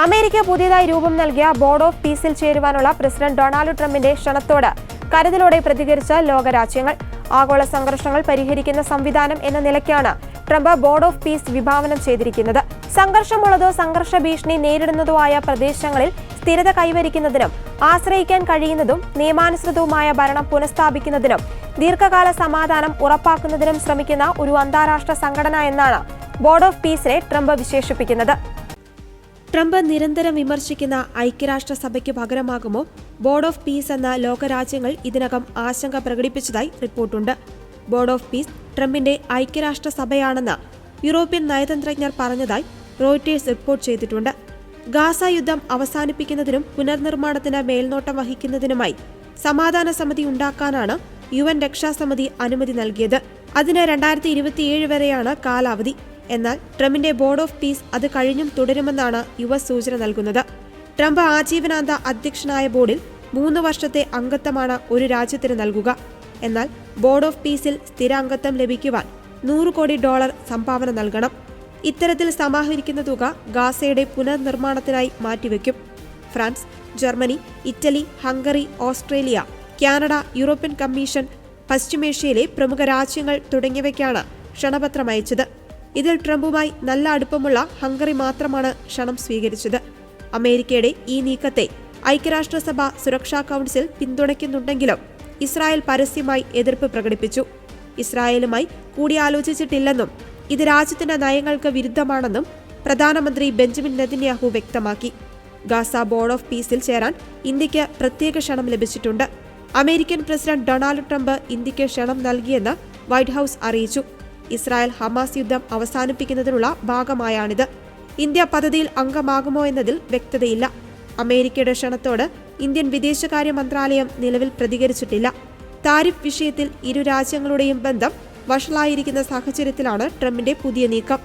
America പുതിയതായി രൂപം നൽകിയ ബോർഡ് ഓഫ് പീസിൽ ചേരുവാനുള്ള പ്രസിഡന്റ് ഡൊണാൾഡ് ട്രംപിന്റെ ക്ഷണത്തോട് കരുതലോടെ പ്രതികരിച്ച ലോകരാജ്യങ്ങൾ. ആഗോള സംഘർഷങ്ങൾ പരിഹരിക്കുന്ന സംവിധാനം എന്ന നിലയ്ക്കാണ് ട്രംപ് ബോർഡ് ഓഫ് പീസ് വിഭാവനം ചെയ്തിരിക്കുന്നത്. സംഘർഷമുള്ളതോ സംഘർഷ ഭീഷണി നേരിടുന്നതോ ആയ പ്രദേശങ്ങളിൽ സ്ഥിരത കൈവരിക്കുന്നതിനും ആശ്രയിക്കാൻ കഴിയുന്നതും നിയമാനുസൃതവുമായ ഭരണം പുനഃസ്ഥാപിക്കുന്നതിനും ദീർഘകാല സമാധാനം ഉറപ്പാക്കുന്നതിനും ശ്രമിക്കുന്ന ഒരു അന്താരാഷ്ട്ര സംഘടന എന്നാണ് ബോർഡ് ഓഫ് പീസിനെ ട്രംപ് വിശേഷിപ്പിക്കുന്നത്. ട്രംപ് നിരന്തരം വിമർശിക്കുന്ന ഐക്യരാഷ്ട്രസഭയ്ക്ക് പകരമാകുമോ ബോർഡ് ഓഫ് പീസ് എന്ന ലോകരാജ്യങ്ങൾ ഇതിനകം ആശങ്ക പ്രകടിപ്പിച്ചതായി റിപ്പോർട്ടുണ്ട്. ബോർഡ് ഓഫ് പീസ് ട്രംപിന്റെ ഐക്യരാഷ്ട്രസഭയാണെന്ന് യൂറോപ്യൻ നയതന്ത്രജ്ഞർ പറഞ്ഞതായി റോയിട്ടേഴ്സ് റിപ്പോർട്ട് ചെയ്തിട്ടുണ്ട്. ഗാസ യുദ്ധം അവസാനിപ്പിക്കുന്നതിനും പുനർനിർമ്മാണത്തിന് മേൽനോട്ടം വഹിക്കുന്നതിനുമായി സമാധാന സമിതി ഉണ്ടാക്കാനാണ് UN രക്ഷാസമിതി അനുമതി നൽകിയത്. അതിന് 2027 വരെയാണ് കാലാവധി. എന്നാൽ ട്രംപിന്റെ ബോർഡ് ഓഫ് പീസ് അത് കഴിഞ്ഞും തുടരുമെന്നാണ് US സൂചന നൽകുന്നത്. ട്രംപ് ആജീവനാന്ത അധ്യക്ഷനായ ബോർഡിൽ 3 വർഷത്തെ അംഗത്വമാണ് ഒരു രാജ്യത്തിന് നൽകുക. എന്നാൽ ബോർഡ് ഓഫ് പീസിൽ സ്ഥിരാംഗത്വം ലഭിക്കുവാൻ $100 കോടി സംഭാവന നൽകണം. ഇത്തരത്തിൽ സമാഹരിക്കുന്ന തുക ഗാസയുടെ പുനർനിർമ്മാണത്തിനായി മാറ്റിവെക്കും. France, Germany, Italy, Hungary, Australia, Canada, European Commission, പശ്ചിമേഷ്യയിലെ പ്രമുഖ രാജ്യങ്ങൾ തുടങ്ങിയവയ്ക്കാണ് ക്ഷണപത്രം അയച്ചത്. ഇതിൽ ട്രംപുമായി നല്ല അടുപ്പമുള്ള ഹംഗറി മാത്രമാണ് ക്ഷണം സ്വീകരിച്ചത്. അമേരിക്കയുടെ ഈ നീക്കത്തെ ഐക്യരാഷ്ട്രസഭ സുരക്ഷാ കൗൺസിൽ പിന്തുണയ്ക്കുന്നുണ്ടെങ്കിലും ഇസ്രായേൽ പരസ്യമായി എതിർപ്പ് പ്രകടിപ്പിച്ചു. ഇസ്രായേലുമായി കൂടിയാലോചിച്ചിട്ടില്ലെന്നും ഇത് രാജ്യത്തിന്റെ നയങ്ങൾക്ക് വിരുദ്ധമാണെന്നും പ്രധാനമന്ത്രി ബെഞ്ചമിൻ നെതന്യാഹു വ്യക്തമാക്കി. ഗാസ ബോർഡ് ഓഫ് പീസിൽ ചേരാൻ ഇന്ത്യക്ക് പ്രത്യേക ക്ഷണം ലഭിച്ചിട്ടുണ്ട്. അമേരിക്കൻ പ്രസിഡന്റ് ഡൊണാൾഡ് ട്രംപ് ഇന്ത്യക്ക് ക്ഷണം നൽകിയെന്ന് വൈറ്റ് ഹൌസ് അറിയിച്ചു. ഇസ്രായേൽ ഹമാസ് യുദ്ധം അവസാനിപ്പിക്കുന്നതിനുള്ള ഭാഗമായാണിത്. ഇന്ത്യ പദ്ധതിയിൽ അംഗമാകുമോ എന്നതിൽ വ്യക്തതയില്ല. അമേരിക്കയുടെ ക്ഷണത്തോട് ഇന്ത്യൻ വിദേശകാര്യ മന്ത്രാലയം നിലവിൽ പ്രതികരിച്ചിട്ടില്ല. താരിഫ് വിഷയത്തിൽ ഇരു രാജ്യങ്ങളുടെയും ബന്ധം വഷളായിരിക്കുന്ന സാഹചര്യത്തിലാണ് ട്രംപിന്റെ പുതിയ നീക്കം.